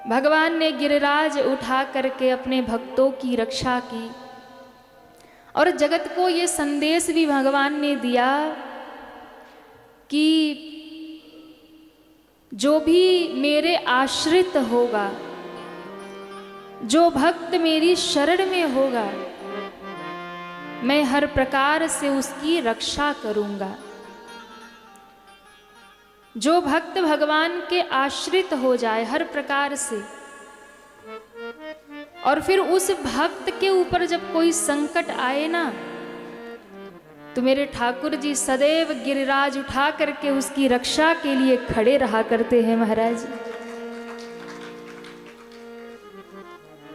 भगवान ने गिरिराज उठा करके अपने भक्तों की रक्षा की और जगत को ये संदेश भी भगवान ने दिया कि जो भी मेरे आश्रित होगा, जो भक्त मेरी शरण में होगा, मैं हर प्रकार से उसकी रक्षा करूंगा। जो भक्त भगवान के आश्रित हो जाए हर प्रकार से, और फिर उस भक्त के ऊपर जब कोई संकट आए ना, तो मेरे ठाकुर जी सदैव गिरिराज उठा करके उसकी रक्षा के लिए खड़े रहा करते हैं महाराज।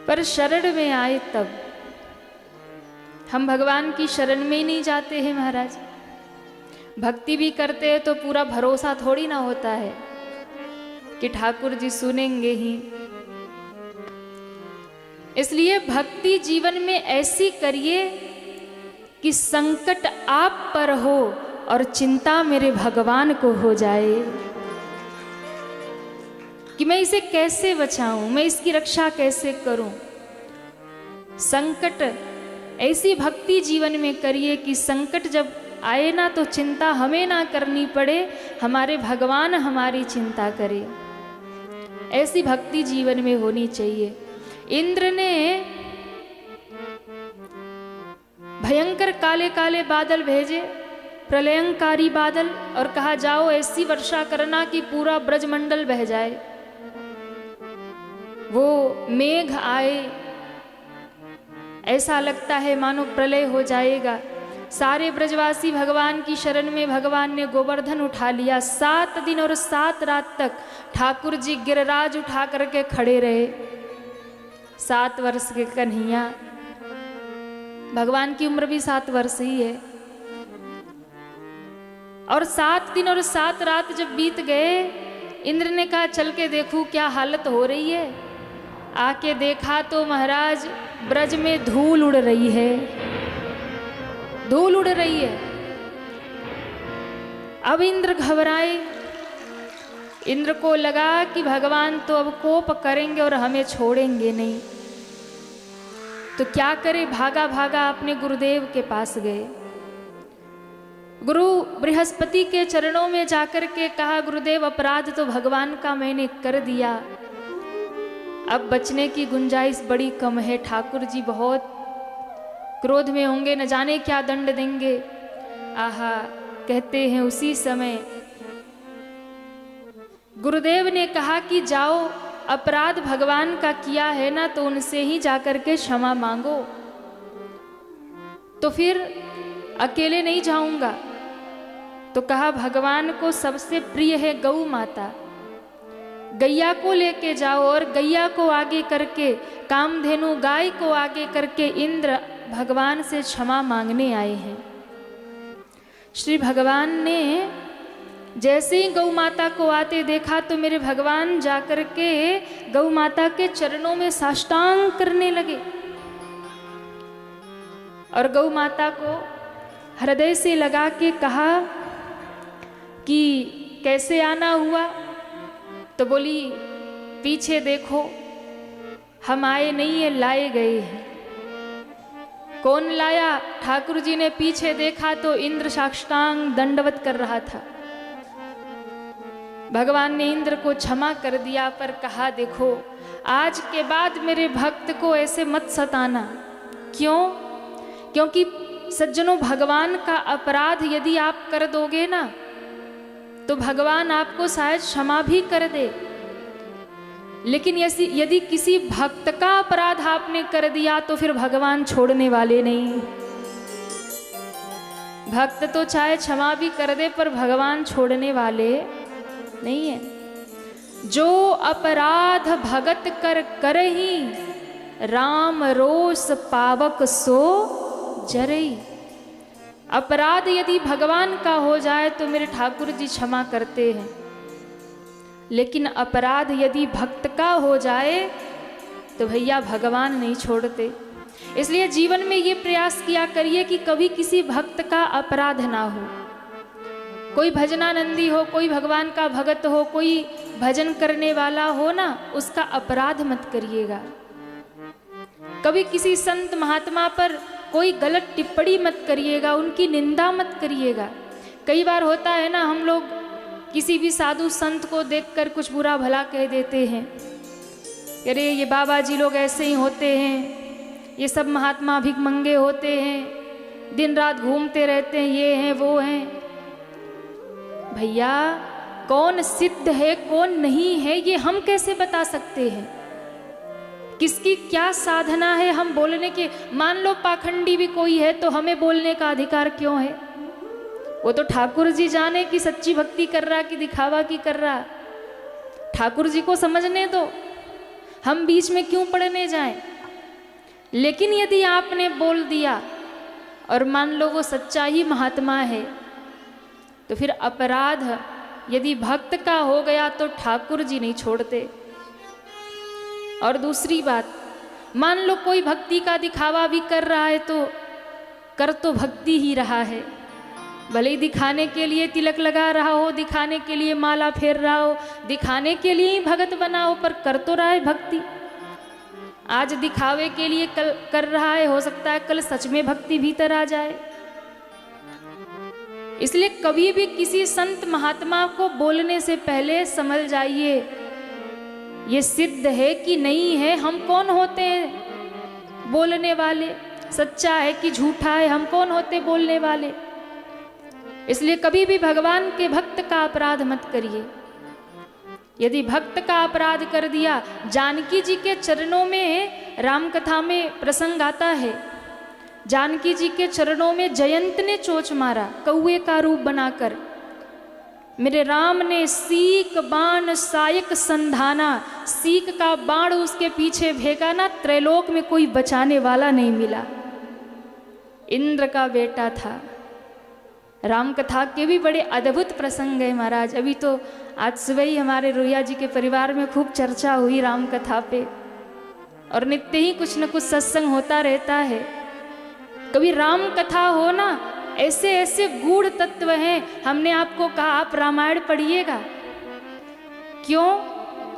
पर शरण में आए तब हम भगवान की शरण में ही नहीं जाते हैं महाराज। भक्ति भी करते हैं तो पूरा भरोसा थोड़ी ना होता है कि ठाकुर जी सुनेंगे ही। इसलिए भक्ति जीवन में ऐसी करिए कि संकट आप पर हो और चिंता मेरे भगवान को हो जाए कि मैं इसे कैसे बचाऊं, मैं इसकी रक्षा कैसे करूं। संकट ऐसी भक्ति जीवन में करिए कि संकट जब आए ना तो चिंता हमें ना करनी पड़े, हमारे भगवान हमारी चिंता करे। ऐसी भक्ति जीवन में होनी चाहिए। इंद्र ने भयंकर काले काले बादल भेजे, प्रलयंकारी बादल, और कहा जाओ ऐसी वर्षा करना कि पूरा ब्रजमंडल बह जाए। वो मेघ आए, ऐसा लगता है मानो प्रलय हो जाएगा। सारे ब्रजवासी भगवान की शरण में भगवान ने गोवर्धन उठा लिया। 7 दिन और 7 रात तक ठाकुर जी गिरिराज उठा करके खड़े रहे। 7 वर्ष के कन्हैया, भगवान की उम्र भी 7 वर्ष ही है। और 7 दिन और 7 रात जब बीत गए, इंद्र ने कहा चल के देखूं क्या हालत हो रही है। आके देखा तो महाराज ब्रज में धूल उड़ रही है, धूल उड़ रही है। अब इंद्र घबराए। इंद्र को लगा कि भगवान तो अब कोप करेंगे और हमें छोड़ेंगे नहीं। तो क्या करे, भागा भागा अपने गुरुदेव के पास गए। गुरु बृहस्पति के चरणों में जाकर के कहा गुरुदेव अपराध तो भगवान का मैंने कर दिया, अब बचने की गुंजाइश बड़ी कम है। ठाकुर जी बहुत क्रोध में होंगे, न जाने क्या दंड देंगे। आहा, कहते हैं उसी समय गुरुदेव ने कहा कि जाओ, अपराध भगवान का किया है ना, तो उनसे ही जाकर के क्षमा मांगो। तो फिर अकेले नहीं जाऊंगा। तो कहा भगवान को सबसे प्रिय है गौ माता, गैया को लेके जाओ। और गैया को आगे करके, कामधेनु गाय को आगे करके इंद्र भगवान से क्षमा मांगने आए हैं। श्री भगवान ने जैसे ही गौ माता को आते देखा तो मेरे भगवान जाकर के गौ माता के चरणों में साष्टांग करने लगे और गौ माता को हृदय से लगा के कहा कि कैसे आना हुआ। तो बोली पीछे देखो, हम आए नहीं है, लाए गए हैं। कौन लाया? ठाकुर जी ने पीछे देखा तो इंद्र साष्टांग दंडवत कर रहा था। भगवान ने इंद्र को क्षमा कर दिया, पर कहा देखो आज के बाद मेरे भक्त को ऐसे मत सताना। क्यों? क्योंकि सज्जनों, भगवान का अपराध यदि आप कर दोगे ना, तो भगवान आपको शायद क्षमा भी कर दे, लेकिन यदि किसी भक्त का अपराध आपने कर दिया तो फिर भगवान छोड़ने वाले नहीं। भक्त तो चाहे क्षमा भी कर दे, पर भगवान छोड़ने वाले नहीं है। जो अपराध भगत कर करही, राम रोष पावक सो जरई। अपराध यदि भगवान का हो जाए तो मेरे ठाकुर जी क्षमा करते हैं, लेकिन अपराध यदि भक्त का हो जाए तो भैया भगवान नहीं छोड़ते। इसलिए जीवन में ये प्रयास किया करिए कि कभी किसी भक्त का अपराध ना हो। कोई भजनानंदी हो, कोई भगवान का भगत हो, कोई भजन करने वाला हो ना, उसका अपराध मत करिएगा। कभी किसी संत महात्मा पर कोई गलत टिप्पणी मत करिएगा, उनकी निंदा मत करिएगा। कई बार होता है ना, हम लोग किसी भी साधु संत को देखकर कुछ बुरा भला कह देते हैं, अरे ये बाबा जी लोग ऐसे ही होते हैं, ये सब महात्मा भिखमंगे होते हैं, दिन रात घूमते रहते हैं, ये हैं वो हैं। भैया, कौन सिद्ध है कौन नहीं है ये हम कैसे बता सकते हैं? किसकी क्या साधना है हम बोलने के? मान लो पाखंडी भी कोई है तो हमें बोलने का अधिकार क्यों है? वो तो ठाकुर जी जाने कि सच्ची भक्ति कर रहा कि दिखावा की कर रहा। ठाकुर जी को समझने दो, हम बीच में क्यों पड़ने जाएं? लेकिन यदि आपने बोल दिया और मान लो वो सच्चा ही महात्मा है, तो फिर अपराध यदि भक्त का हो गया तो ठाकुर जी नहीं छोड़ते। और दूसरी बात, मान लो कोई भक्ति का दिखावा भी कर रहा है तो कर तो भक्ति ही रहा है, भले ही दिखाने के लिए तिलक लगा रहा हो, दिखाने के लिए माला फेर रहा हो, दिखाने के लिए ही भगत बना हो, पर कर तो रहा है भक्ति। आज दिखावे के लिए कल कर रहा है, हो सकता है कल सच में भक्ति भीतर आ जाए। इसलिए कभी भी किसी संत महात्मा को बोलने से पहले समझ जाइए ये सिद्ध है कि नहीं है। हम कौन होते हैं बोलने वाले? सच्चा है कि झूठा है, हम कौन होते बोलने वाले? इसलिए कभी भी भगवान के भक्त का अपराध मत करिए। यदि भक्त का अपराध कर दिया, जानकी जी के चरणों में रामकथा में प्रसंग आता है, जानकी जी के चरणों में जयंत ने चोंच मारा कौए का रूप बनाकर। मेरे राम ने सीक बाण सायक संधाना, सीक का बाण उसके पीछे भेगा ना, त्रैलोक में कोई बचाने वाला नहीं मिला। इंद्र का बेटा था। राम कथा के भी बड़े अद्भुत प्रसंग है महाराज। अभी तो आज सुबह ही हमारे रोहिया जी के परिवार में खूब चर्चा हुई राम कथा पे, और नित्य ही कुछ न कुछ सत्संग होता रहता है। कभी राम कथा हो ना, ऐसे ऐसे गूढ़ तत्व हैं। हमने आपको कहा आप रामायण पढ़िएगा। क्यों?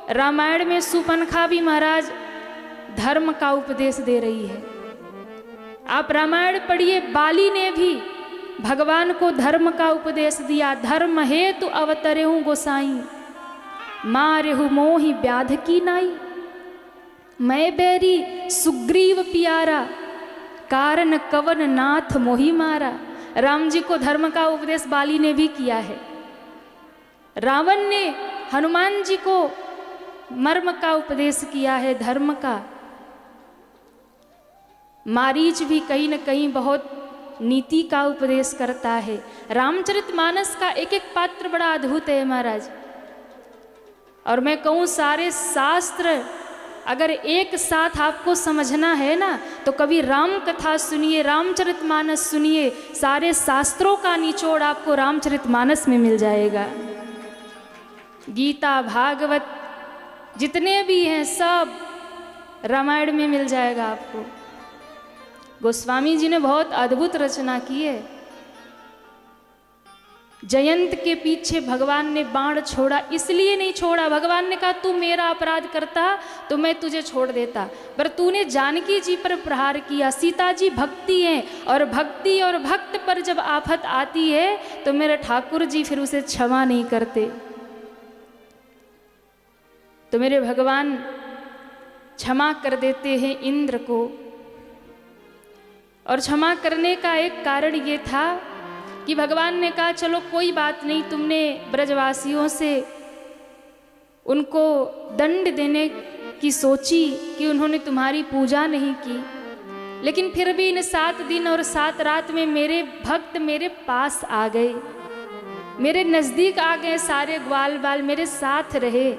रामायण में सुपनखा भी महाराज धर्म का उपदेश दे रही है। आप रामायण पढ़िए, बाली ने भी भगवान को धर्म का उपदेश दिया। धर्म हेतु अवतरेहु गोसाई, मारेहु मोहि व्याध की नाई। मैं बैरी सुग्रीव प्यारा, कारण कवन नाथ मोहि मारा। राम जी को धर्म का उपदेश बाली ने भी किया है। रावण ने हनुमान जी को मर्म का उपदेश किया है, धर्म का। मारीच भी कहीं न कहीं बहुत नीति का उपदेश करता है। रामचरितमानस का एक एक पात्र बड़ा अद्भुत है महाराज। और मैं कहूँ सारे शास्त्र अगर एक साथ आपको समझना है ना, तो कभी राम कथा सुनिए, रामचरितमानस सुनिए। सारे शास्त्रों का निचोड़ आपको रामचरितमानस में मिल जाएगा। गीता भागवत जितने भी हैं सब रामायण में मिल जाएगा आपको। गोस्वामी जी ने बहुत अद्भुत रचना की है। जयंत के पीछे भगवान ने बाण छोड़ा, इसलिए नहीं छोड़ा। भगवान ने कहा तू मेरा अपराध करता तो मैं तुझे छोड़ देता, पर तूने जानकी जी पर प्रहार किया। सीता जी भक्ति हैं, और भक्ति और भक्त पर जब आफत आती है तो मेरे ठाकुर जी फिर उसे क्षमा नहीं करते। तो मेरे भगवान क्षमा कर देते हैं इंद्र को। और क्षमा करने का एक कारण ये था कि भगवान ने कहा चलो कोई बात नहीं, तुमने ब्रजवासियों से उनको दंड देने की सोची कि उन्होंने तुम्हारी पूजा नहीं की, लेकिन फिर भी इन 7 दिन और 7 रात में मेरे भक्त मेरे पास आ गए, मेरे नज़दीक आ गए। सारे ग्वाल बाल मेरे साथ रहे,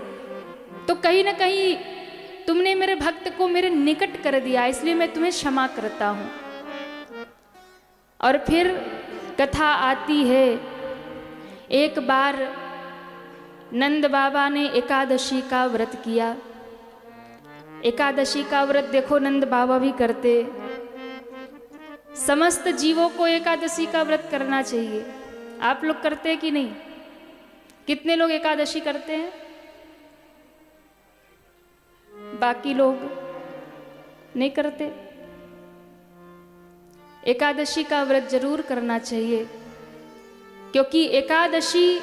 तो कहीं ना कहीं तुमने मेरे भक्त को मेरे निकट कर दिया, इसलिए मैं तुम्हें क्षमा करता हूँ। और फिर कथा आती है, एक बार नंद बाबा ने एकादशी का व्रत किया। एकादशी का व्रत देखो नंद बाबा भी करते। समस्त जीवों को एकादशी का व्रत करना चाहिए। आप लोग करते हैं कि नहीं? कितने लोग एकादशी करते हैं? बाकी लोग नहीं करते। एकादशी का व्रत जरूर करना चाहिए, क्योंकि एकादशी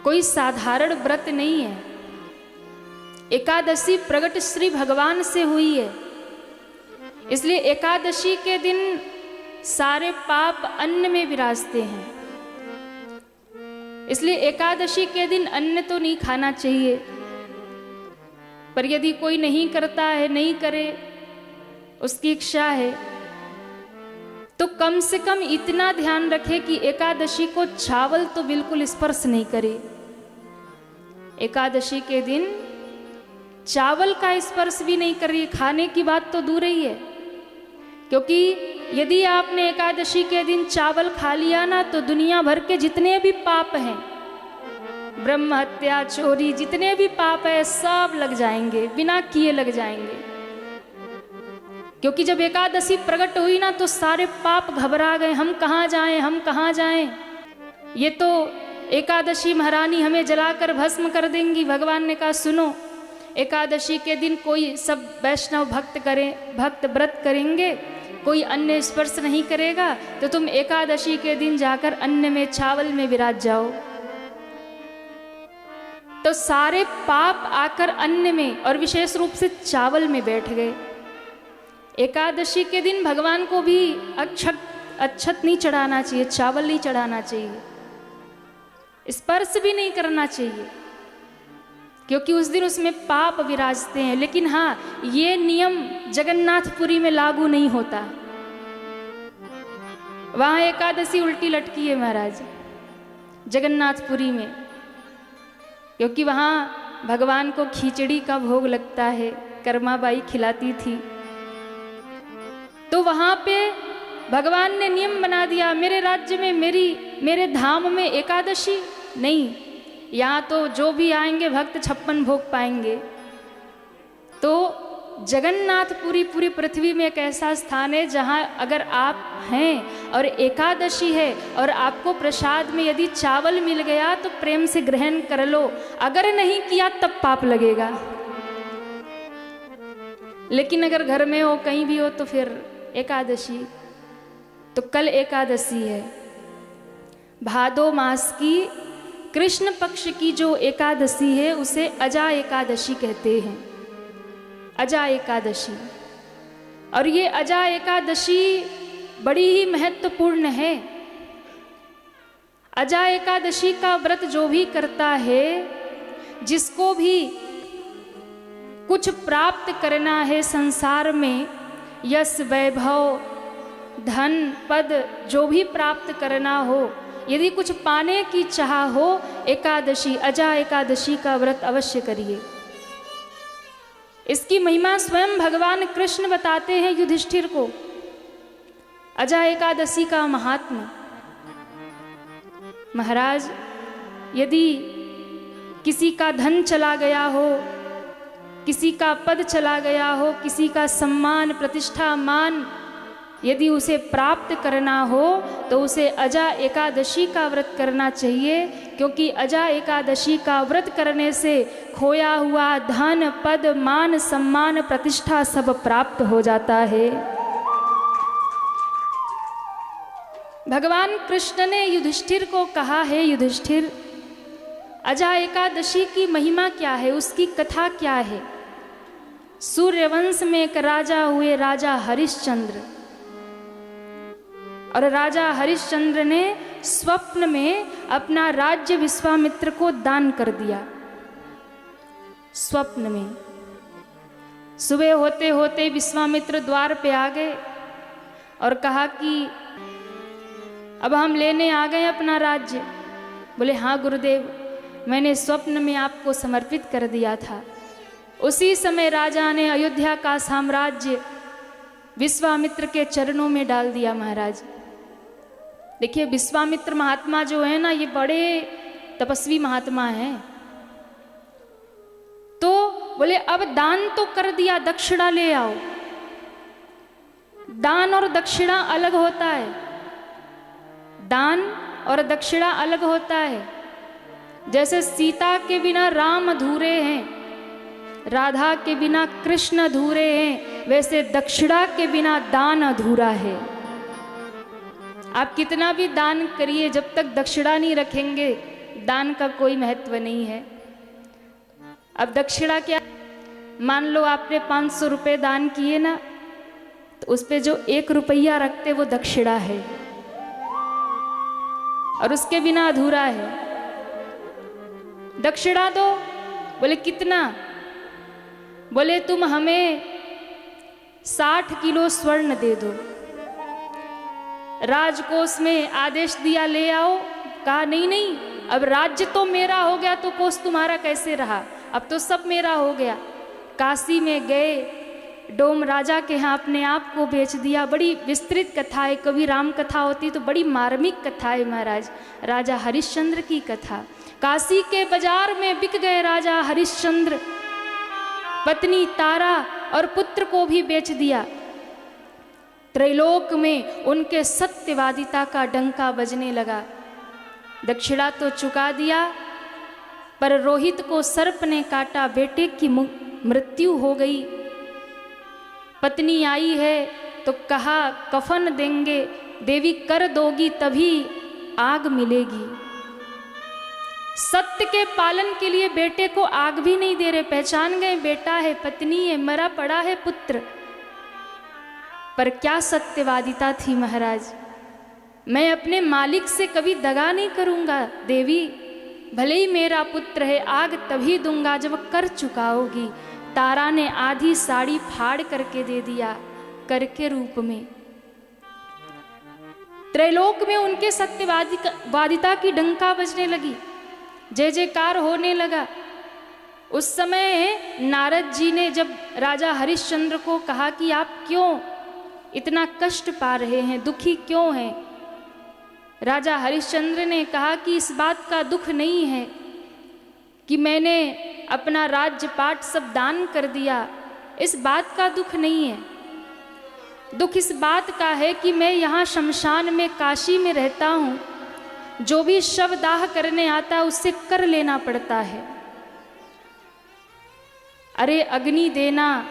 कोई साधारण व्रत नहीं है। एकादशी प्रकट श्री भगवान से हुई है, इसलिए एकादशी के दिन सारे पाप अन्न में विराजते हैं। इसलिए एकादशी के दिन अन्न तो नहीं खाना चाहिए, पर यदि कोई नहीं करता है, नहीं करे, उसकी इच्छा है, तो कम से कम इतना ध्यान रखे कि एकादशी को चावल तो बिल्कुल स्पर्श नहीं करे। एकादशी के दिन चावल का स्पर्श भी नहीं करिए। खाने की बात तो दूर ही है, क्योंकि यदि आपने एकादशी के दिन चावल खा लिया ना, तो दुनिया भर के जितने भी पाप हैं, ब्रह्म हत्या, चोरी, जितने भी पाप है सब लग जाएंगे, बिना किए लग जाएंगे। क्योंकि जब एकादशी प्रकट हुई ना, तो सारे पाप घबरा गए, हम कहाँ जाएं, हम कहाँ जाएं, ये तो एकादशी महारानी हमें जलाकर भस्म कर देंगी। भगवान ने कहा सुनो, एकादशी के दिन कोई सब वैष्णव भक्त व्रत करेंगे, कोई अन्न स्पर्श नहीं करेगा, तो तुम एकादशी के दिन जाकर अन्न में, चावल में विराज जाओ। तो सारे पाप आकर अन्न में और विशेष रूप से चावल में बैठ गए। एकादशी के दिन भगवान को भी अक्षत नहीं चढ़ाना चाहिए, चावल नहीं चढ़ाना चाहिए, स्पर्श भी नहीं करना चाहिए, क्योंकि उस दिन उसमें पाप विराजते हैं। लेकिन हाँ, ये नियम जगन्नाथपुरी में लागू नहीं होता। वहां एकादशी उल्टी लटकी है महाराज, जगन्नाथपुरी में, क्योंकि वहां भगवान को खिचड़ी का भोग लगता है, कर्माबाई खिलाती थी। तो वहां पे भगवान ने नियम बना दिया, मेरे राज्य में, मेरे धाम में एकादशी नहीं, यहाँ तो जो भी आएंगे भक्त 56 भोग पाएंगे। तो जगन्नाथपुरी पूरी पृथ्वी में एक ऐसा स्थान है जहाँ अगर आप हैं और एकादशी है और आपको प्रसाद में यदि चावल मिल गया तो प्रेम से ग्रहण कर लो, अगर नहीं किया तब पाप लगेगा। लेकिन अगर घर में हो, कहीं भी हो, तो फिर एकादशी। तो कल एकादशी है, भादो मास की कृष्ण पक्ष की जो एकादशी है उसे अजा एकादशी कहते हैं, अजा एकादशी। और ये अजा एकादशी बड़ी ही महत्वपूर्ण है। अजा एकादशी का व्रत जो भी करता है, जिसको भी कुछ प्राप्त करना है संसार में, यश, वैभव, धन, पद, जो भी प्राप्त करना हो, यदि कुछ पाने की चाह हो, एकादशी, अजा एकादशी का व्रत अवश्य करिए। इसकी महिमा स्वयं भगवान कृष्ण बताते हैं युधिष्ठिर को, अजा एकादशी का महात्म्य। महाराज, यदि किसी का धन चला गया हो, किसी का पद चला गया हो, किसी का सम्मान, प्रतिष्ठा, मान यदि उसे प्राप्त करना हो, तो उसे अजा एकादशी का व्रत करना चाहिए, क्योंकि अजा एकादशी का व्रत करने से खोया हुआ धन, पद, मान, सम्मान, प्रतिष्ठा सब प्राप्त हो जाता है। भगवान कृष्ण ने युधिष्ठिर को कहा है, युधिष्ठिर, अजा एकादशी की महिमा क्या है, उसकी कथा क्या है। सूर्यवंश में एक राजा हुए, राजा हरिश्चंद्र। और राजा हरिश्चंद्र ने स्वप्न में अपना राज्य विश्वामित्र को दान कर दिया। स्वप्न में सुबह होते होते विश्वामित्र द्वार पे आ गए और कहा कि अब हम लेने आ गए अपना राज्य। बोले हाँ गुरुदेव, मैंने स्वप्न में आपको समर्पित कर दिया था। उसी समय राजा ने अयोध्या का साम्राज्य विश्वामित्र के चरणों में डाल दिया। महाराज देखिए, विश्वामित्र महात्मा जो है ना, ये बड़े तपस्वी महात्मा हैं। तो बोले अब दान तो कर दिया, दक्षिणा ले आओ। दान और दक्षिणा अलग होता है। दान और दक्षिणा अलग होता है। जैसे सीता के बिना राम अधूरे हैं, राधा के बिना कृष्ण अधूरे हैं, वैसे दक्षिणा के बिना दान अधूरा है। आप कितना भी दान करिए, जब तक दक्षिणा नहीं रखेंगे दान का कोई महत्व नहीं है। अब दक्षिणा क्या, मान लो आपने 500 रुपये दान किए ना, तो उस पे जो 1 रुपया रखते वो दक्षिणा है और उसके बिना अधूरा है। दक्षिणा दो, बोले कितना, बोले तुम हमें 60 किलो स्वर्ण दे दो। राजकोष में आदेश दिया ले आओ, कहा नहीं नहीं, अब राज्य तो मेरा हो गया तो कोष तुम्हारा कैसे रहा, अब तो सब मेरा हो गया। काशी में गए, डोम राजा के यहाँ अपने आप को बेच दिया। बड़ी विस्तृत कथा है, कभी राम कथा होती तो बड़ी मार्मिक कथा है महाराज, राजा हरिश्चंद्र की कथा। काशी के बाजार में बिक गए राजा हरिश्चंद्र, पत्नी तारा और पुत्र को भी बेच दिया। त्रैलोक में उनके सत्यवादिता का डंका बजने लगा। दक्षिणा तो चुका दिया, पर रोहित को सर्प ने काटा, बेटे की मृत्यु हो गई। पत्नी आई है तो कहा कफन देंगे, देवी कर दोगी तभी आग मिलेगी। सत्य के पालन के लिए बेटे को आग भी नहीं दे रहे, पहचान गए बेटा है, पत्नी है, मरा पड़ा है पुत्र। पर क्या सत्यवादिता थी महाराज, मैं अपने मालिक से कभी दगा नहीं करूंगा देवी, भले ही मेरा पुत्र है, आग तभी दूंगा जब कर चुकाओगी। तारा ने आधी साड़ी फाड़ करके दे दिया कर के रूप में। त्रैलोक में उनके सत्यवादिता की डंका बजने लगी, जय जयकार होने लगा। उस समय नारद जी ने जब राजा हरिश्चंद्र को कहा कि आप क्यों इतना कष्ट पा रहे हैं, दुखी क्यों हैं, राजा हरिश्चंद्र ने कहा कि इस बात का दुख नहीं है कि मैंने अपना राज्यपाट सब दान कर दिया, इस बात का दुख नहीं है। दुख इस बात का है कि मैं यहाँ शमशान में काशी में रहता हूँ, जो भी शव दाह करने आता है उससे कर लेना पड़ता है। अरे अग्नि देना,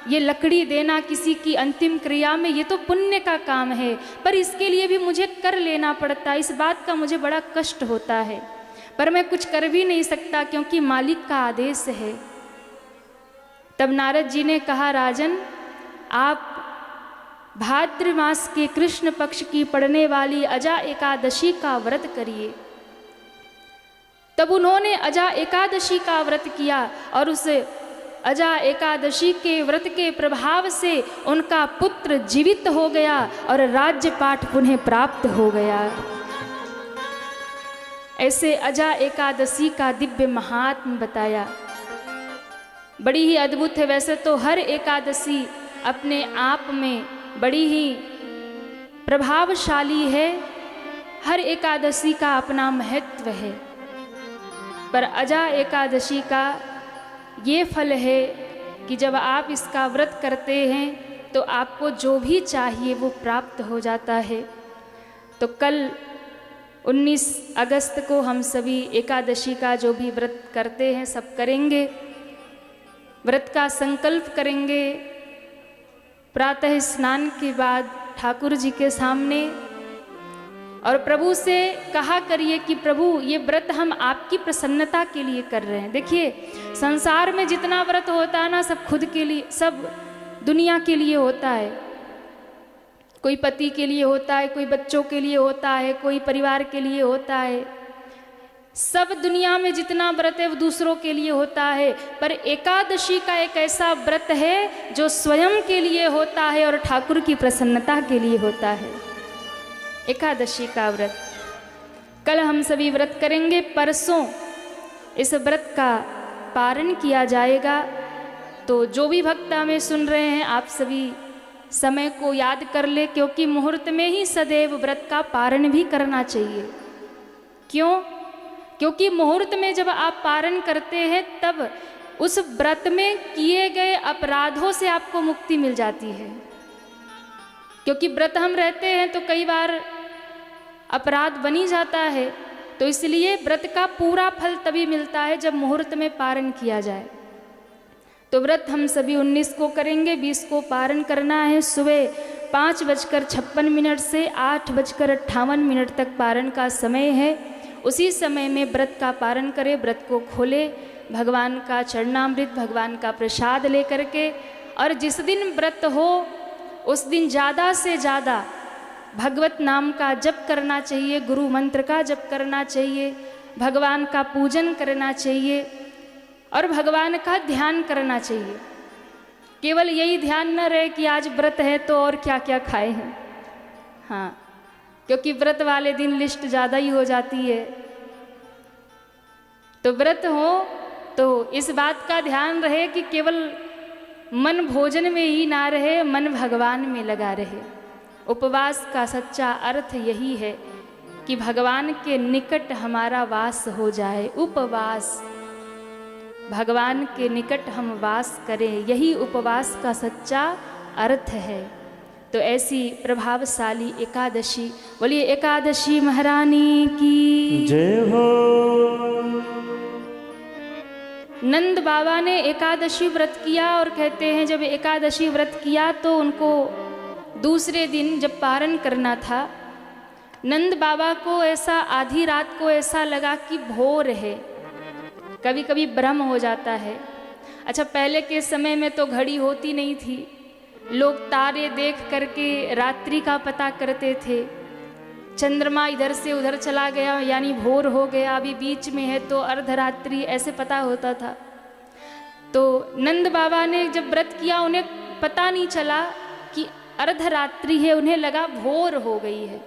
ये लकड़ी देना किसी की अंतिम क्रिया में, ये तो पुण्य का काम है, पर इसके लिए भी मुझे कर लेना पड़ता है, इस बात का मुझे बड़ा कष्ट होता है, पर मैं कुछ कर भी नहीं सकता क्योंकि मालिक का आदेश है। तब नारद जी ने कहा राजन, आप भाद्र मास के कृष्ण पक्ष की पड़ने वाली अजा एकादशी का व्रत करिए। तब उन्होंने अजा एकादशी का व्रत किया और उस अजा एकादशी के व्रत के प्रभाव से उनका पुत्र जीवित हो गया और राज्यपाठ पुनः प्राप्त हो गया। ऐसे अजा एकादशी का दिव्य महात्म बताया, बड़ी ही अद्भुत है। वैसे तो हर एकादशी अपने आप में बड़ी ही प्रभावशाली है, हर एकादशी का अपना महत्व है, पर अजा एकादशी का ये फल है कि जब आप इसका व्रत करते हैं तो आपको जो भी चाहिए वो प्राप्त हो जाता है। तो कल 19 अगस्त को हम सभी एकादशी का जो भी व्रत करते हैं सब करेंगे, व्रत का संकल्प करेंगे। प्रातः स्नान के बाद ठाकुर जी के सामने और प्रभु से कहा करिए कि प्रभु ये व्रत हम आपकी प्रसन्नता के लिए कर रहे हैं। देखिए संसार में जितना व्रत होता है ना, सब खुद के लिए, सब दुनिया के लिए होता है। कोई पति के लिए होता है, कोई बच्चों के लिए होता है, कोई परिवार के लिए होता है। सब दुनिया में जितना व्रत है वो दूसरों के लिए होता है, पर एकादशी का एक ऐसा व्रत है जो स्वयं के लिए होता है और ठाकुर की प्रसन्नता के लिए होता है। एकादशी का व्रत कल हम सभी व्रत करेंगे, परसों इस व्रत का पारण किया जाएगा। तो जो भी भक्त हमें सुन रहे हैं, आप सभी समय को याद कर ले, क्योंकि मुहूर्त में ही सदैव व्रत का पारण भी करना चाहिए। क्यों? क्योंकि मुहूर्त में जब आप पारण करते हैं तब उस व्रत में किए गए अपराधों से आपको मुक्ति मिल जाती है। क्योंकि व्रत हम रहते हैं तो कई बार अपराध बनी जाता है। तो इसलिए व्रत का पूरा फल तभी मिलता है जब मुहूर्त में पारण किया जाए। तो व्रत हम सभी 19 को करेंगे, 20 को पारण करना है। सुबह 5:56 से 8:58 तक पारण का समय है। उसी समय में व्रत का पारण करें, व्रत को खोले, भगवान का चरणामृत, भगवान का प्रसाद लेकर के। और जिस दिन व्रत हो उस दिन ज़्यादा से ज़्यादा भगवत नाम का जप करना चाहिए, गुरु मंत्र का जप करना चाहिए, भगवान का पूजन करना चाहिए और भगवान का ध्यान करना चाहिए। केवल यही ध्यान न रहे कि आज व्रत है तो और क्या क्या खाए हैं। हाँ, क्योंकि व्रत वाले दिन लिस्ट ज़्यादा ही हो जाती है। तो व्रत हो तो इस बात का ध्यान रहे कि केवल मन भोजन में ही ना रहे, मन भगवान में लगा रहे। उपवास का सच्चा अर्थ यही है कि भगवान के निकट हमारा वास हो जाए। उपवास, भगवान के निकट हम वास करें, यही उपवास का सच्चा अर्थ है। तो ऐसी प्रभावशाली एकादशी, बोलिए एकादशी महारानी की जय हो। नंद बाबा ने एकादशी व्रत किया और कहते हैं जब एकादशी व्रत किया तो उनको दूसरे दिन जब पारण करना था, नंद बाबा को ऐसा आधी रात को ऐसा लगा कि भोर है। कभी कभी भ्रम हो जाता है। अच्छा, पहले के समय में तो घड़ी होती नहीं थी, लोग तारे देख करके रात्रि का पता करते थे। चंद्रमा इधर से उधर चला गया यानी भोर हो गया, अभी बीच में है तो अर्धरात्रि, ऐसे पता होता था। तो नंद बाबा ने जब व्रत किया उन्हें पता नहीं चला कि अर्धरात्रि है, उन्हें लगा भोर हो गई है।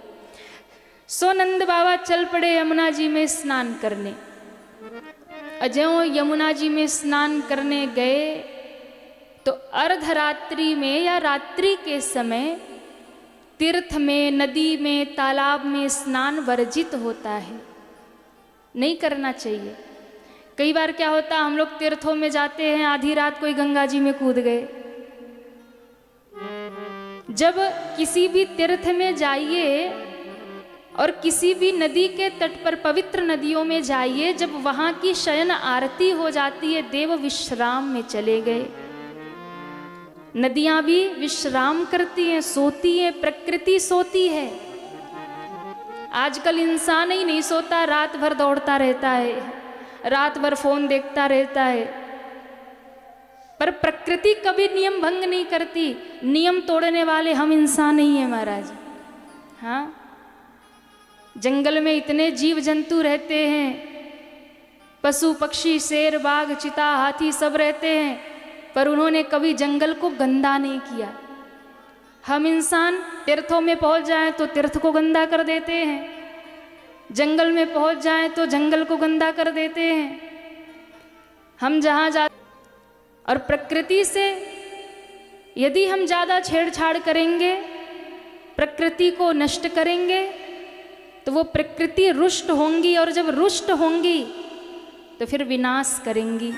सो नंद बाबा चल पड़े यमुना जी में स्नान करने। अजयों यमुना जी में स्नान करने गए तो अर्धरात्रि में या रात्रि के समय तीर्थ में, नदी में, तालाब में स्नान वर्जित होता है, नहीं करना चाहिए। कई बार क्या होता, हम लोग तीर्थों में जाते हैं, आधी रात कोई गंगा जी में कूद गए। जब किसी भी तीर्थ में जाइए और किसी भी नदी के तट पर, पवित्र नदियों में जाइए, जब वहाँ की शयन आरती हो जाती है, देव विश्राम में चले गए। नदियां भी विश्राम करती हैं, सोती हैं, प्रकृति सोती है। आजकल इंसान ही नहीं सोता, रात भर दौड़ता रहता है, रात भर फोन देखता रहता है। पर प्रकृति कभी नियम भंग नहीं करती। नियम तोड़ने वाले हम इंसान नहीं है महाराज। हाँ, जंगल में इतने जीव जंतु रहते हैं, पशु पक्षी, शेर, बाघ, चीता, हाथी सब रहते हैं, पर उन्होंने कभी जंगल को गंदा नहीं किया। हम इंसान तीर्थों में पहुंच जाएं तो तीर्थ को गंदा कर देते हैं, जंगल में पहुंच जाएं तो जंगल को गंदा कर देते हैं। हम जहाँ जा और प्रकृति से यदि हम ज़्यादा छेड़छाड़ करेंगे, प्रकृति को नष्ट करेंगे, तो वो प्रकृति रुष्ट होंगी और जब रुष्ट होंगी तो फिर विनाश करेंगी।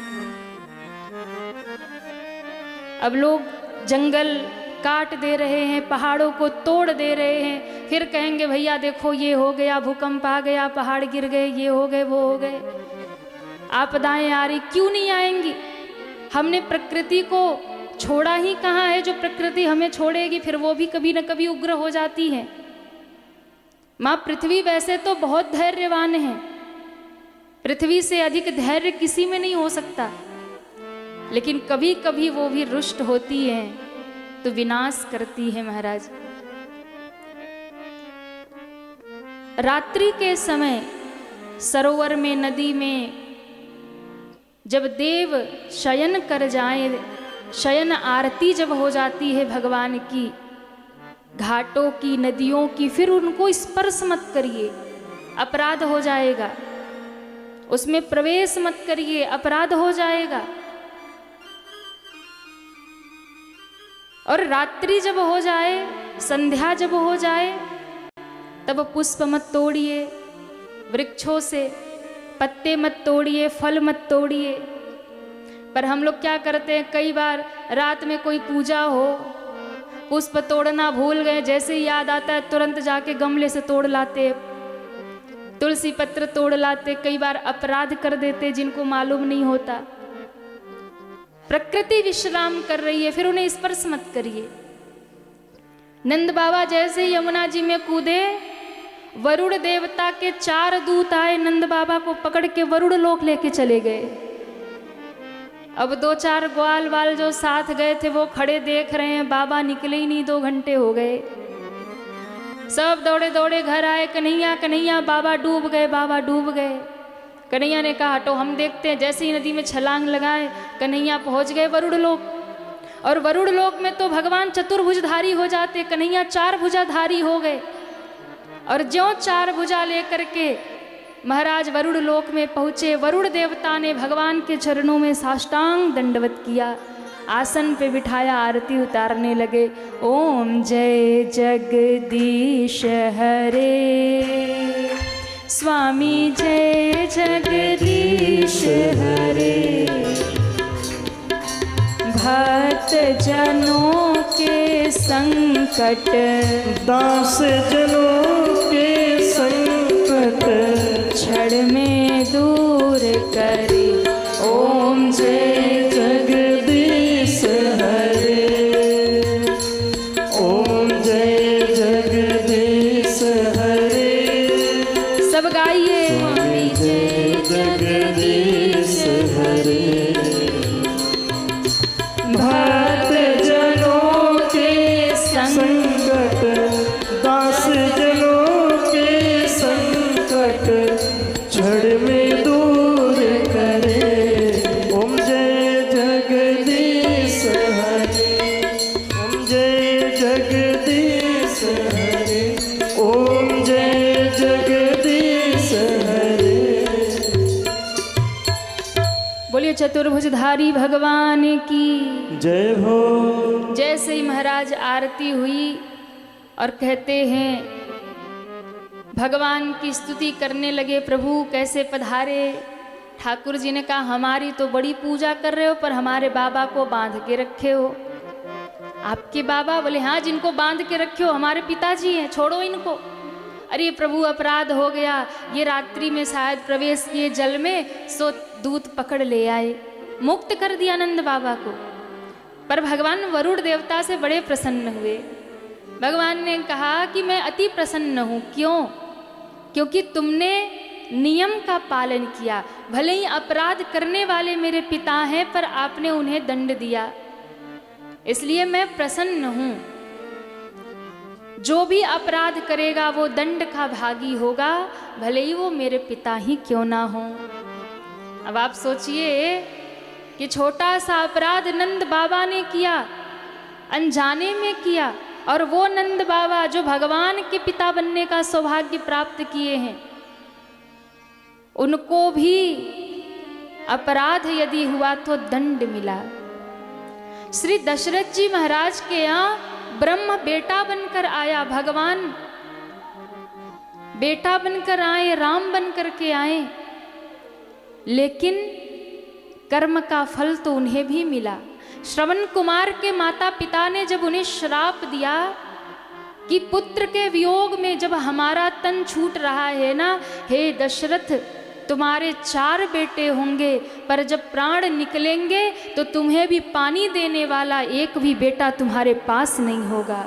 अब लोग जंगल काट दे रहे हैं, पहाड़ों को तोड़ दे रहे हैं, फिर कहेंगे भैया देखो ये हो गया, भूकंप आ गया, पहाड़ गिर गए, ये हो गए, वो हो गए, आपदाएं आ रही। क्यों नहीं आएंगी? हमने प्रकृति को छोड़ा ही कहाँ है जो प्रकृति हमें छोड़ेगी? फिर वो भी कभी न कभी उग्र हो जाती है। माँ पृथ्वी वैसे तो बहुत धैर्यवान है, पृथ्वी से अधिक धैर्य किसी में नहीं हो सकता, लेकिन कभी कभी वो भी रुष्ट होती है तो विनाश करती है महाराज। रात्रि के समय सरोवर में, नदी में जब देव शयन कर जाएं, शयन आरती जब हो जाती है भगवान की, घाटों की, नदियों की, फिर उनको स्पर्श मत करिए, अपराध हो जाएगा। उसमें प्रवेश मत करिए, अपराध हो जाएगा। और रात्रि जब हो जाए, संध्या जब हो जाए, तब पुष्प मत तोड़िए, वृक्षों से पत्ते मत तोड़िए, फल मत तोड़िए। पर हम लोग क्या करते हैं, कई बार रात में कोई पूजा हो, पुष्प तोड़ना भूल गए, जैसे ही याद आता है तुरंत जाके गमले से तोड़ लाते, तुलसी पत्र तोड़ लाते, कई बार अपराध कर देते जिनको मालूम नहीं होता। प्रकृति विश्राम कर रही है, फिर उन्हें स्पर्श मत करिए। नंद बाबा जैसे ही यमुना जी में कूदे, वरुण देवता के 4 दूत आए, नंद बाबा को पकड़ के वरुण लोक लेके चले गए। अब 2-4 ग्वाल वाल जो साथ गए थे वो खड़े देख रहे हैं, बाबा निकले ही नहीं, 2 घंटे हो गए। सब दौड़े दौड़े घर आए, कन्हैया कन्हैया बाबा डूब गए, बाबा डूब गए। कन्हैया ने कहा हटो हम देखते हैं। जैसे ही नदी में छलांग लगाए, कन्हैया पहुंच गए वरुण लोक। और वरुण लोक में तो भगवान चतुर्भुजधारी हो जाते, कन्हैया 4 भुजाधारी हो गए। और ज्यों 4 भुजा लेकर के महाराज वरुण लोक में पहुंचे, वरुण देवता ने भगवान के चरणों में साष्टांग दंडवत किया, आसन पे बिठाया, आरती उतारने लगे। ओम जय जगदीश हरे, स्वामी जय जगदीश हरे, भक्त जनों के संकट, दास जनों के संकट, क्षण में दूर करे। ओम जय जगदीश हरे, ओम जय जगदीश हरे। सब गाइए। स्वामी जय जगदीश हरे, भक्त जनों के संकट, दास जनों के संकट, क्षण में दूर करे। ओम जय जगदीश हरे, ओम जय जगदीश हरे, ओम जय जगदीश हरे। बोलिए चतुर्भुजधारी भगवान की जय हो। जैसे ही महाराज आरती हुई और कहते हैं, भगवान की स्तुति करने लगे, प्रभु कैसे पधारे। ठाकुर जी ने कहा हमारी तो बड़ी पूजा कर रहे हो, पर हमारे बाबा को बांध के रखे हो। आपके बाबा? बोले हाँ, जिनको बांध के रखे हो हमारे पिताजी हैं, छोड़ो इनको। अरे प्रभु अपराध हो गया, ये रात्रि में शायद प्रवेश किए जल में, सो दूत पकड़ ले आए, मुक्त कर दिया नंद बाबा को। पर भगवान वरुण देवता से बड़े प्रसन्न हुए। भगवान ने कहा कि मैं अति प्रसन्न हूँ। क्यों? क्योंकि तुमने नियम का पालन किया। भले ही अपराध करने वाले मेरे पिता हैं, पर आपने उन्हें दंड दिया, इसलिए मैं प्रसन्न हूँ। जो भी अपराध करेगा वो दंड का भागी होगा, भले ही वो मेरे पिता ही क्यों ना हो। अब आप सोचिए कि छोटा सा अपराध नंद बाबा ने किया, अनजाने में किया, और वो नंद बाबा जो भगवान के पिता बनने का सौभाग्य प्राप्त किए हैं, उनको भी अपराध यदि हुआ तो दंड मिला। श्री दशरथ जी महाराज के यहाँ ब्रह्म बेटा बनकर आया, भगवान बेटा बनकर आए, राम बनकर के आए, लेकिन कर्म का फल तो उन्हें भी मिला। श्रवण कुमार के माता पिता ने जब उन्हें श्राप दिया कि पुत्र के वियोग में जब हमारा तन छूट रहा है ना, हे दशरथ तुम्हारे 4 बेटे होंगे, पर जब प्राण निकलेंगे तो तुम्हें भी पानी देने वाला एक भी बेटा तुम्हारे पास नहीं होगा,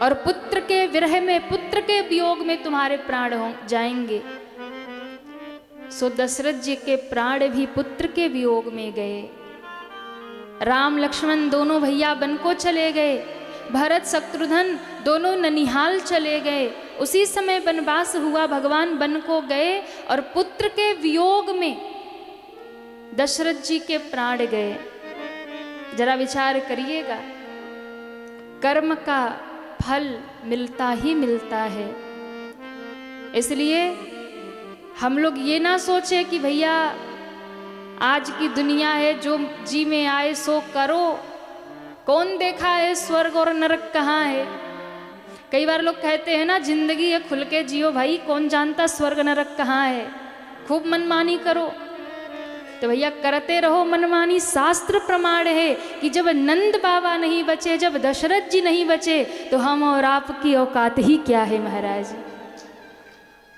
और पुत्र के विरह में, पुत्र के वियोग में तुम्हारे प्राण हो जाएंगे। सो दशरथ जी के प्राण भी पुत्र के वियोग में गए। राम लक्ष्मण दोनों भैया वन को चले गए, भरत शत्रुघ्न दोनों ननिहाल चले गए। उसी समय वनवास हुआ, भगवान वन को गए और पुत्र के वियोग में दशरथ जी के प्राण गए। जरा विचार करिएगा, कर्म का फल मिलता ही मिलता है। इसलिए हम लोग ये ना सोचे कि भैया आज की दुनिया है, जो जी में आए सो करो, कौन देखा है स्वर्ग और नरक कहाँ है। कई बार लोग कहते हैं ना, जिंदगी है खुल के जियो भाई, कौन जानता स्वर्ग नरक कहाँ है, खूब मनमानी करो। तो भैया करते रहो मनमानी। शास्त्र प्रमाण है कि जब नंद बाबा नहीं बचे, जब दशरथ जी नहीं बचे, तो हम और आपकी औकात ही क्या है महाराज।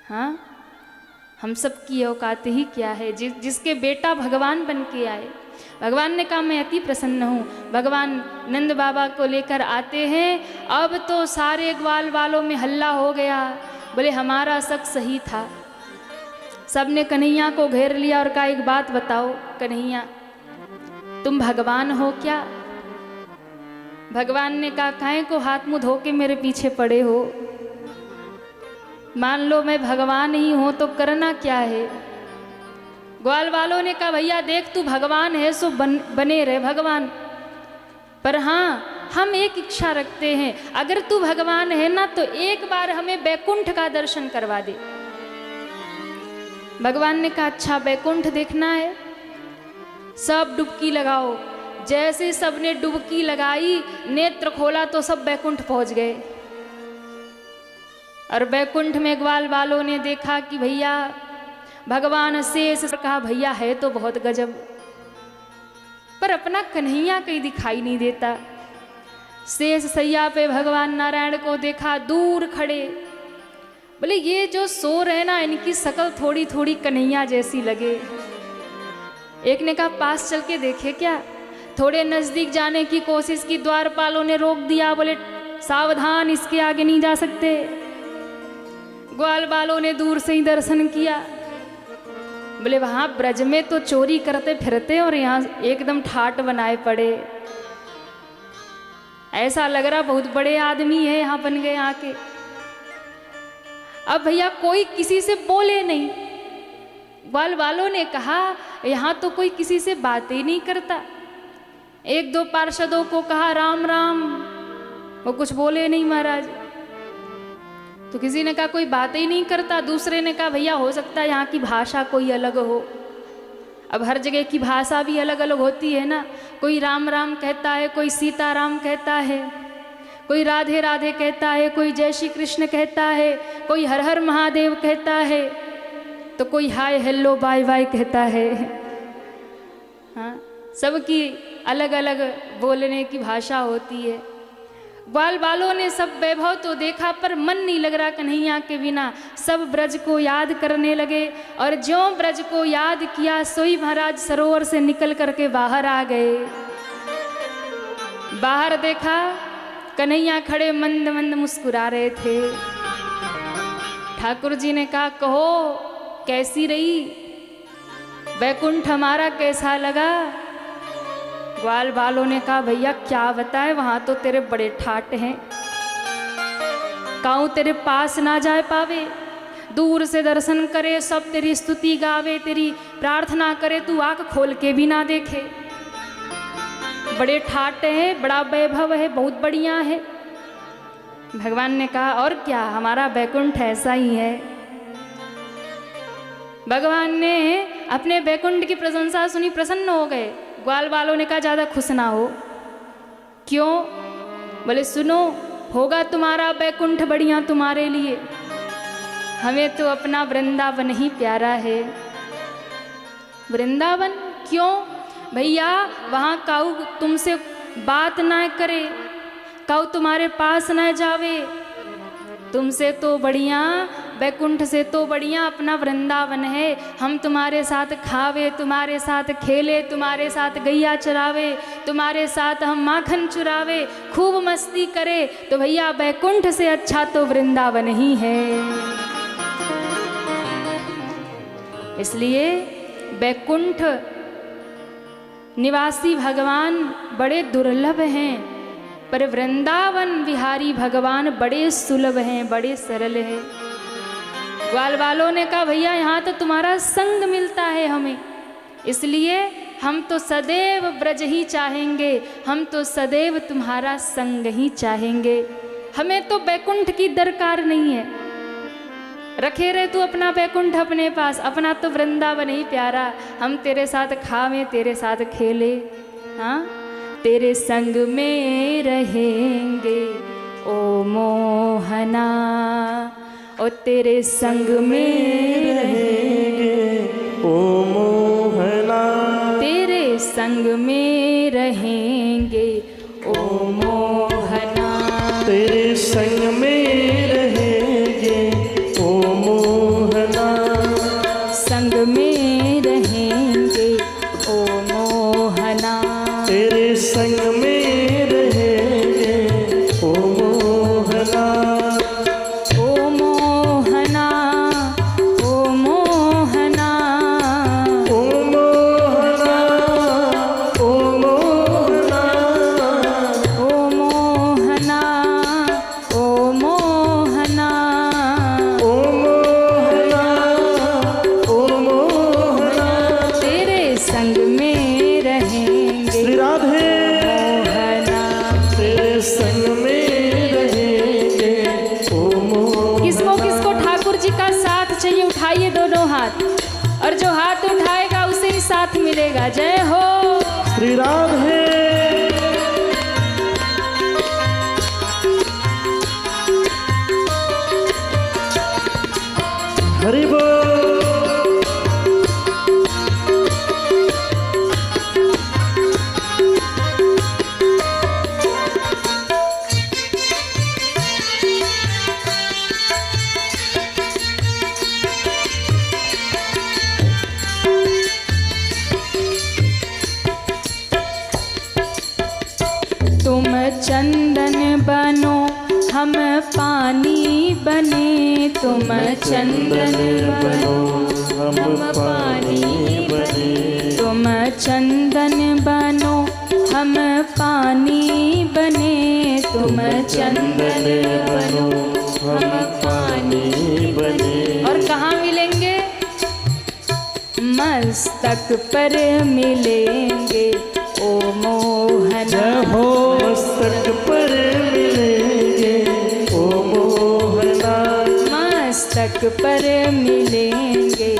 हाँ, हम सब की औकात ही क्या है। जिसके बेटा भगवान बन के आए, भगवान ने कहा मैं अति प्रसन्न हूँ। भगवान नंद बाबा को लेकर आते हैं। अब तो सारे ग्वाल वालों में हल्ला हो गया, बोले हमारा शक सही था। सब ने कन्हैया को घेर लिया और कहा एक बात बताओ कन्हैया, तुम भगवान हो क्या? भगवान ने कहा काहे को हाथ मुंह धो के मेरे पीछे पड़े हो? मान लो मैं भगवान ही हूं तो करना क्या है? ग्वाल वालों ने कहा भैया देख तू भगवान है सो बने रहे भगवान, पर हाँ हम एक इच्छा रखते हैं, अगर तू भगवान है ना तो एक बार हमें बैकुंठ का दर्शन करवा दे। भगवान ने कहा अच्छा बैकुंठ देखना है, सब डुबकी लगाओ। जैसे सबने डुबकी लगाई, नेत्र खोला तो सब बैकुंठ पहुंच गए। और बैकुंठ में ग्वाल वालों ने देखा कि भैया भगवान शेष, कहा भैया है तो बहुत गजब, पर अपना कन्हैया कहीं दिखाई नहीं देता। शेष सैया पे भगवान नारायण को देखा दूर खड़े, बोले ये जो सो रहे ना इनकी शकल थोड़ी थोड़ी कन्हैया जैसी लगे। एक ने कहा पास चल के देखे क्या? थोड़े नजदीक जाने की कोशिश की, द्वारपालों ने रोक दिया, बोले सावधान इसके आगे नहीं जा सकते। ग्वाल वालों ने दूर से ही दर्शन किया, बोले वहां ब्रज में तो चोरी करते फिरते और यहाँ एकदम ठाट बनाए पड़े, ऐसा लग रहा बहुत बड़े आदमी है यहाँ बन गए आके। अब भैया कोई किसी से बोले नहीं। ग्वाल वालों ने कहा यहाँ तो कोई किसी से बात ही नहीं करता। एक दो पार्षदों को कहा राम राम, वो कुछ बोले नहीं महाराज। तो किसी ने कहा कोई बात ही नहीं करता। दूसरे ने कहा भैया हो सकता है यहाँ की भाषा कोई अलग हो। अब हर जगह की भाषा भी अलग अलग होती है ना, कोई राम राम कहता है, कोई सीता राम कहता है, कोई राधे राधे कहता है, कोई जय श्री कृष्ण कहता है, कोई हर हर महादेव कहता है, तो कोई हाय हेलो बाय बाय कहता है। हाँ, सबकी अलग अलग बोलने की भाषा होती है। ग्वाल वालों ने सब वैभव तो देखा पर मन नहीं लग रहा कन्हैया के बिना। सब ब्रज को याद करने लगे और ज्यों ब्रज को याद किया सोई महाराज सरोवर से निकल करके बाहर आ गए। बाहर देखा कन्हैया खड़े मंद मंद मुस्कुरा रहे थे। ठाकुर जी ने कहा कहो कैसी रही, बैकुंठ हमारा कैसा लगा? ग्वाल वालों ने कहा भैया क्या बताए, वहां तो तेरे बड़े ठाट हैं, काऊ तेरे पास ना जा पावे, दूर से दर्शन करे, सब तेरी स्तुति गावे, तेरी प्रार्थना करे, तू आंख खोल के भी ना देखे। बड़े ठाट है, बड़ा वैभव है, बहुत बढ़िया है। भगवान ने कहा और क्या, हमारा बैकुंठ ऐसा ही है। भगवान ने अपने बैकुंठ की प्रशंसा सुनी, प्रसन्न हो गए। ग्वाल वालों ने कहा ज़्यादा खुश ना हो। क्यों? बोले सुनो, होगा तुम्हारा बैकुंठ बढ़िया तुम्हारे लिए, हमें तो अपना वृंदावन ही प्यारा है। वृंदावन क्यों भैया? वहाँ काऊ तुमसे बात ना करे, काऊ तुम्हारे पास ना जावे, तुमसे तो बढ़िया, बैकुंठ से तो बढ़िया अपना वृंदावन है। हम तुम्हारे साथ खावे, तुम्हारे साथ खेले, तुम्हारे साथ गैया चरावे, तुम्हारे साथ हम माखन चुरावे, खूब मस्ती करे, तो भैया बैकुंठ से अच्छा तो वृंदावन ही है। इसलिए बैकुंठ निवासी भगवान बड़े दुर्लभ हैं, पर वृंदावन विहारी भगवान बड़े सुलभ हैं, बड़े सरल हैं। ग्वाल वालों ने कहा भैया यहाँ तो तुम्हारा संग मिलता है हमें, इसलिए हम तो सदैव ब्रज ही चाहेंगे, हम तो सदैव तुम्हारा संग ही चाहेंगे, हमें तो बैकुंठ की दरकार नहीं है। रखे रहे तू अपना बैकुंठ अपने पास, अपना तो वृंदावन ही प्यारा, हम तेरे साथ खावे, तेरे साथ खेले, हाँ तेरे संग में रहेंगे ओ मोहना, ओ तेरे संग में रहेंगे ओ मोहना, तेरे संग में रहेंगे ओ मोहना, तेरे संग में रहेंगे ओ मोहना। तेरे संग में रहेंगे ओ मोहना। ओ मोहना, ओ मोहना, ओ मोहना, ओ मोहना, ओ मोहना, ओ मोहना, ओ मोहना, ओ मोहना। तेरे संग में रहेंगे श्री राधे मोहना। तेरे संग में रहेंगे ओ मोहना। किसको किसको ठाकुर जी का साथ चाहिए, उठाइए दोनों हाथ, और जो हाथ उठाएगा उसे ही साथ मिलेगा। जय हो। श्री राधे हरि बोल। तुम चंदन बनो हम पानी बने, तुम चंदन बनो हम पानी बने, तुम चंदन बनो हम पानी बने, तुम चंदन बनो हम पानी बने। और कहाँ मिलेंगे? मस्तक पर मिलेंगे ओ मोहना। हो मस्तक पर मिलेंगे ओ मोहना। मस्तक पर मिलेंगे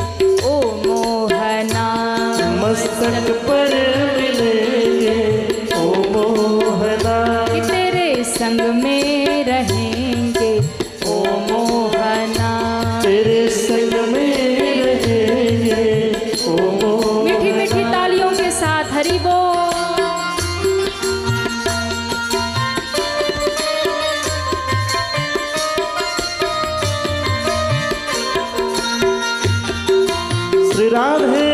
ओ मोहना। मस्तक पर मिलेंगे ओ मोहना। कि तेरे संग में रहेंगे ओ मोहना। तेरे संग में रहेंगे ओ मोहना। मीठी मीठी तालियों के साथ हरि बोल। श्री राधे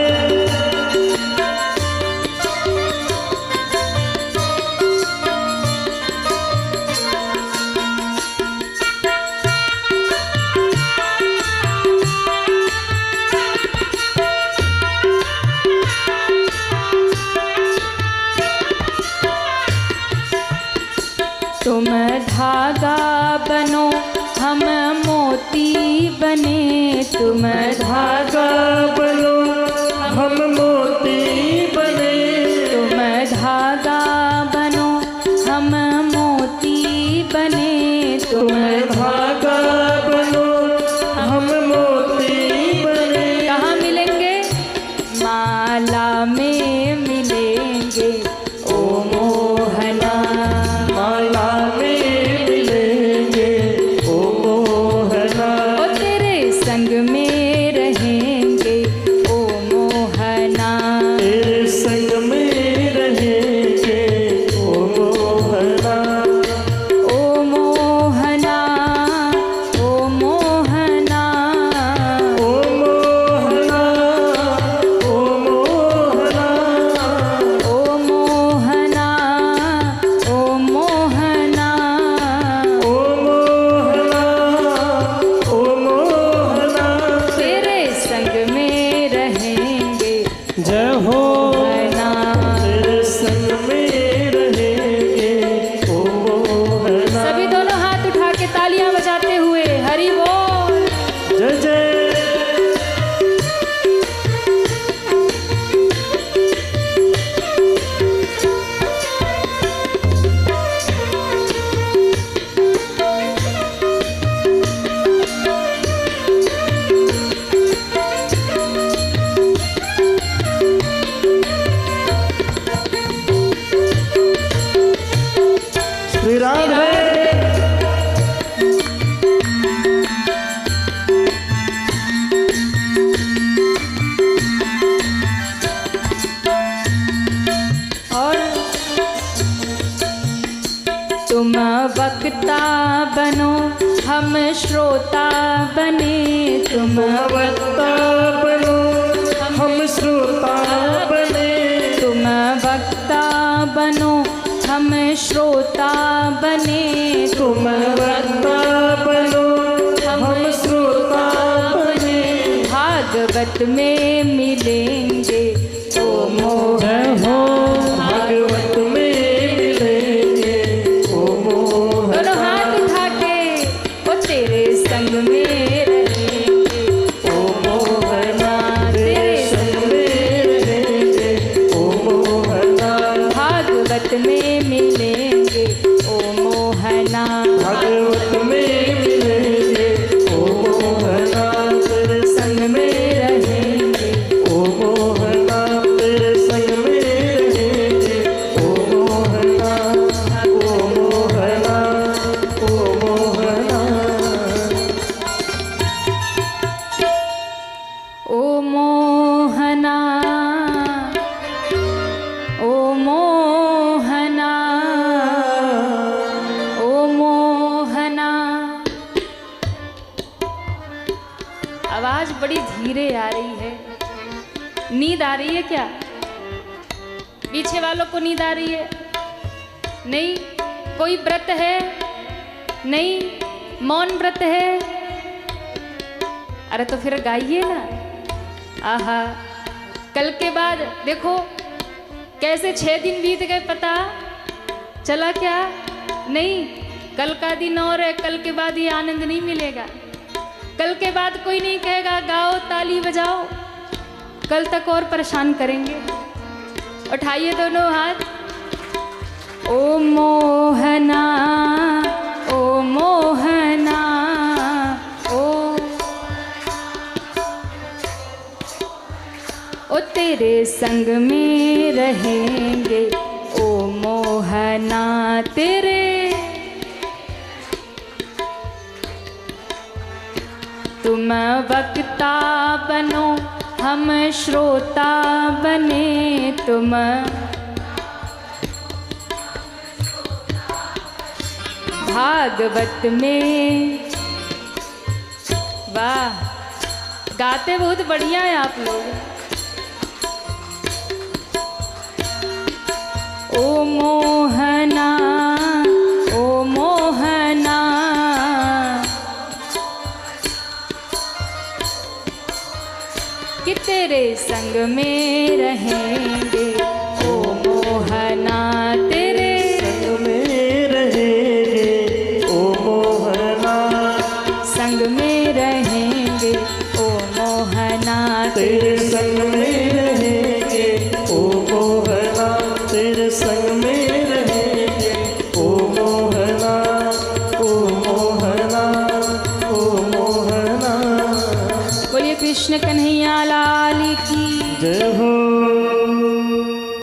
तुम धागा बनो हम मोती बने, तुम धागा बनो हम मोती बने। तुम धागा बनो हम मोती बने, तुम धागा बनो हम मोती बने। कहाँ मिलेंगे? माला में मिलेंगे ओ मोहना। माला में मिलेंगे ओ मोहना। ओ तेरे संग में रहेंगे ओ मोहना। तेरे संग में रहेंगे ओ मोहना। ओ मोहना, ओ मोहना, ओ मोहना, ओ मोहना, ओ मोहना, ओ मोहना। ओ मोहना, ओ मोहना। तेरे संग में रहेंगे जय हो मोहना। तेरे संग में रहेंगे ओ मोहना। सभी दोनों हाथ उठा के तालियां बजाते हुए हरि बोल। जय जय श्री राधे और तुम वक्ता बनो हम श्रोता बने, तुम वक्ता बनो हम श्रोता बने। तुम वक्ता बनो हम श्रोता बने, तुम वक्ता बनो हम श्रोता बने, भागवत में मिलेंगे ओ मोह हो भागवत में मिलेंगे ओ मोह। दोनों हाथ उठा के ओ तेरे संग में रहेंगे ओ मोहना तेरे संग में रहेंगे ओ मोहना, भागवत में मिलेंगे ओ मोहना, भागवत में मिलेंगे ओ मोहना, तेरे संग में रहेंगे ओ मोहना, तेरे संग में रहेंगे ओ मोहना, ओ मोहना, ओ मोहना। ओ मोहना, ओ मोहना, ओ मोहना। आवाज बड़ी धीरे आ रही है। नींद आ रही है क्या? पीछे वालों को नींद आ रही है? नहीं? कोई व्रत है? नहीं? मौन व्रत है? अरे तो फिर गाइए ना। आहा, कल के बाद देखो कैसे 6 दिन बीत गए, पता चला क्या? नहीं, कल का दिन और है, कल के बाद ये आनंद नहीं मिलेगा। कल के बाद कोई नहीं कहेगा गाओ ताली बजाओ, कल तक और परेशान करेंगे। उठाइए दोनों हाथ। ओ मोहना, ओ मोहना, ओ तेरे संग में रहेंगे ओ मोहना, तेरे तुम वक्ता बनो हम श्रोता बने, तुम भागवत में। वाह, गाते बहुत बढ़िया है आप लोग। ओ मोहना, ओ मोहना, कि तेरे संग में रहेंगे ओ मोहना, तेरे संग में रहेंगे ओ मोहना, संग में रहेंगे ओ मोहना, तेरे संग में रहेंगे ओ मोहना, तेरे संग में रहेंगे ओ मोहना, ओ मोहना, ओ मोहना। बोलिए कृष्ण कन्हैया लाल की। जय हो।